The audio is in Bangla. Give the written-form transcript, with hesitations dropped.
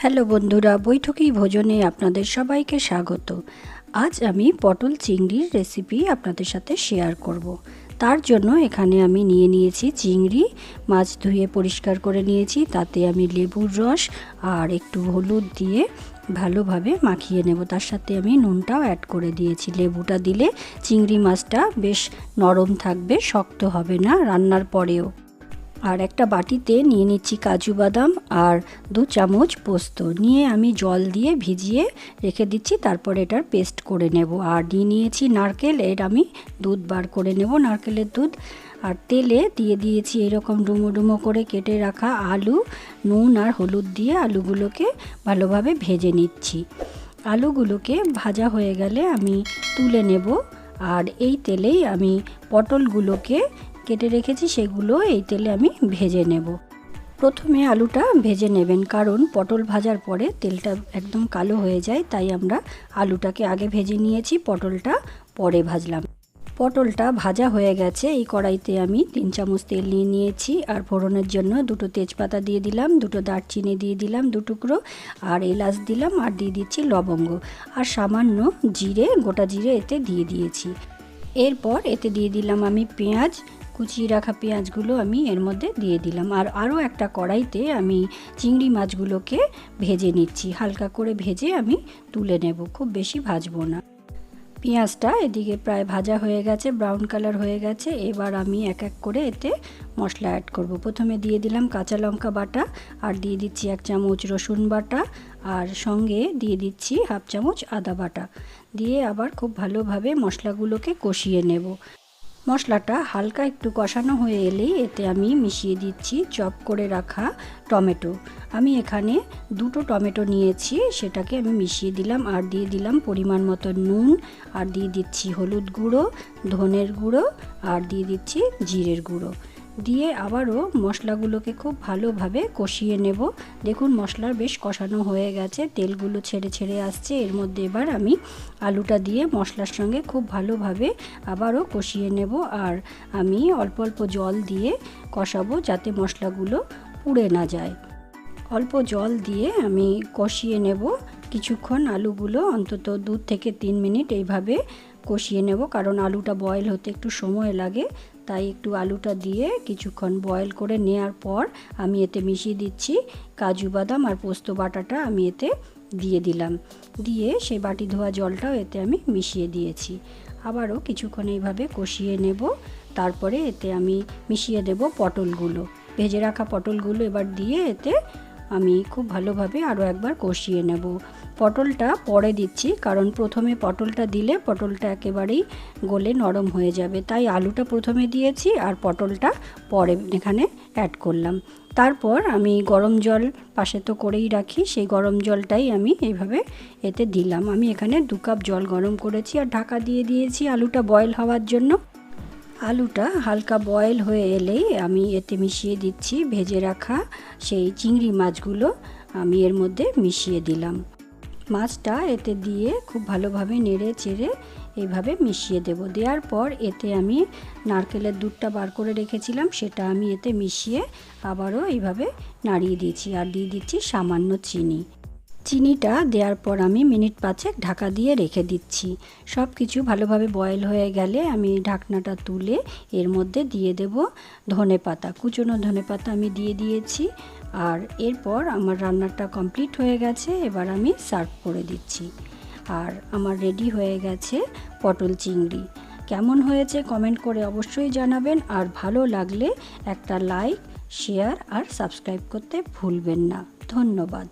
হ্যালো বন্ধুরা, বৈঠকি ভোজনে আপনাদের সবাইকে স্বাগত। আজ আমি পটল চিংড়ির রেসিপি আপনাদের সাথে শেয়ার করব। তার জন্য এখানে আমি নিয়ে নিয়েছি চিংড়ি মাছ, ধুয়ে পরিষ্কার করে নিয়েছি। তাতে আমি লেবুর রস আর একটু হলুদ দিয়ে ভালোভাবে মাখিয়ে নেব। তার সাথে আমি নুনটাও অ্যাড করে দিয়েছি। লেবুটা দিলে চিংড়ি মাছটা বেশ নরম থাকবে, শক্ত হবে না রান্নার পরেও। আর একটা বাটিতে নিয়ে নিচ্ছি কাজু বাদাম আর 2 চামচ পোস্ত নিয়ে আমি জল দিয়ে ভিজিয়ে রেখে দিচ্ছি। তারপর এটার পেস্ট করে নেব। আর নিয়েছি নারকেল, এর আমি দুধ বার করে নেব, নারকেলের দুধ। আর তেলে দিয়ে দিয়েছি এরকম ডুমো ডুমো করে কেটে রাখা আলু, নুন আর হলুদ দিয়ে আলুগুলোকে ভালোভাবে ভেজে নিচ্ছি। আলুগুলোকে ভাজা হয়ে গেলে আমি তুলে নেব। আর এই তেলেই আমি পটলগুলোকে কেটে রেখেছি, সেগুলো এই তেলে আমি ভেজে নেব। প্রথমে আলুটা ভেজে নেবেন, কারণ পটল ভাজার পরে তেলটা একদম কালো হয়ে যায়। তাই আমরা আলুটাকে আগে ভেজে নিয়েছি, পটলটা পরে ভাজলাম। পটলটা ভাজা হয়ে গেছে। এই কড়াইতে আমি 3 চামচ তেল নিয়ে নিয়েছি। আর ফোড়নের জন্য 2টো তেজপাতা দিয়ে দিলাম, 2টো দারচিনি দিয়ে দিলাম 2 টুকরো, আর এলাচ দিলাম, আর দিয়ে দিচ্ছি লবঙ্গ, আর সামান্য জিরে, গোটা জিরে এতে দিয়ে দিয়েছি। এরপর এতে দিয়ে দিলাম আমি পেঁয়াজ, কুচিয়ে রাখা পেঁয়াজগুলো আমি এর মধ্যে দিয়ে দিলাম। আর আরও একটা কড়াইতে আমি চিংড়ি মাছগুলোকে ভেজে নিচ্ছি। হালকা করে ভেজে আমি তুলে নেব, খুব বেশি ভাজবো না। পেঁয়াজটা এদিকে প্রায় ভাজা হয়ে গেছে, ব্রাউন কালার হয়ে গেছে। এবার আমি এক এক করে এতে মশলা অ্যাড করব। প্রথমে দিয়ে দিলাম কাঁচা লঙ্কা বাটা, আর দিয়ে দিচ্ছি 1 চামচ রসুন বাটা, আর সঙ্গে দিয়ে দিচ্ছি 1/2 চামচ আদা বাটা। দিয়ে আবার খুব ভালোভাবে মশলাগুলোকে কষিয়ে নেব। মশলাটা হালকা একটু কষানো হয়ে এলেই এতে আমি মিশিয়ে দিচ্ছি চপ করে রাখা টমেটো। আমি এখানে 2টো টমেটো নিয়েছি, সেটাকে আমি মিশিয়ে দিলাম। আর দিয়ে দিলাম পরিমাণ মতো নুন, আর দিয়ে দিচ্ছি হলুদ গুঁড়ো, ধনের গুঁড়ো, আর দিয়ে দিচ্ছি জিরের গুঁড়ো। দিয়ে আবারও মশলাগুলোকে খুব ভালোভাবে কষিয়ে নেব। দেখুন মশলার বেশ কষানো হয়ে গেছে, তেলগুলো ছেড়ে ছেড়ে আসছে। এর মধ্যে এবার আমি আলুটা দিয়ে মশলার সঙ্গে খুব ভালোভাবে আবারও কষিয়ে নেব। আর আমি অল্প অল্প জল দিয়ে কষাবো, যাতে মশলাগুলো পুড়ে না যায়। অল্প জল দিয়ে আমি কষিয়ে নেব কিছুক্ষণ। আলুগুলো অন্তত 2 থেকে 3 মিনিট এইভাবে কষিয়ে নেব, কারণ আলুটা বয়েল হতে একটু সময় লাগে। তাই একটু আলুটা দিয়ে কিছুক্ষণ বয়েল করে নেওয়ার পর আমি এতে মিশিয়ে দিচ্ছি কাজু বাদাম আর পোস্ত বাটাটা আমি এতে দিয়ে দিলাম। দিয়ে সেই বাটি ধোয়া জলটাও এতে আমি মিশিয়ে দিয়েছি। আবারও কিছুক্ষণ এইভাবে কষিয়ে নেব। তারপরে এতে আমি মিশিয়ে দেব পটলগুলো, ভেজে রাখা পটলগুলো এবার দিয়ে এতে আমি খুব ভালোভাবে আরও একবার কষিয়ে নেব। পটলটা পরে দিচ্ছি, কারণ প্রথমে পটলটা দিলে পটলটা একেবারেই গলে নরম হয়ে যাবে। তাই আলুটা প্রথমে দিয়েছি আর পটলটা পরে এখানে অ্যাড করলাম। তারপর আমি গরম জল পাশে তো করেই রাখি, সেই গরম জলটাই আমি এইভাবে এতে দিলাম। আমি এখানে 2 কাপ জল গরম করেছি আর ঢাকা দিয়ে দিয়েছি আলুটা বয়েল হওয়ার জন্য। আলুটা হালকা বয়েল হয়ে এলেই আমি এতে মিশিয়ে দিচ্ছি ভেজে রাখা সেই চিংড়ি মাছগুলো, আমি এর মধ্যে মিশিয়ে দিলাম। মাছটা এতে দিয়ে খুব ভালোভাবে নেড়ে চেড়ে এইভাবে মিশিয়ে দেব। দেওয়ার পর এতে আমি নারকেলের দুধটা বার করে রেখেছিলাম, সেটা আমি এতে মিশিয়ে আবারও এইভাবে নাড়িয়ে দিয়েছি। আর দিয়ে দিচ্ছি সামান্য চিনি। চিনিটা দেওয়ার পর আমি মিনিট 5 ঢাকা দিয়ে রেখে দিচ্ছি। সব কিছু ভালোভাবে বয়েল হয়ে গেলে আমি ঢাকনাটা তুলে এর মধ্যে দিয়ে দেব ধনেপাতা, কুচনো ধনেপাতা আমি দিয়ে দিয়েছি। আর এরপর আমার রান্নাটা কমপ্লিট হয়ে গেছে। এবার আমি সার্ভ করে দিচ্ছি। আর আমার রেডি হয়ে গেছে পটল চিংড়ি। কেমন হয়েছে কমেন্ট করে অবশ্যই জানাবেন। আর ভালো লাগলে একটা লাইক, শেয়ার আর সাবস্ক্রাইব করতে ভুলবেন না। ধন্যবাদ।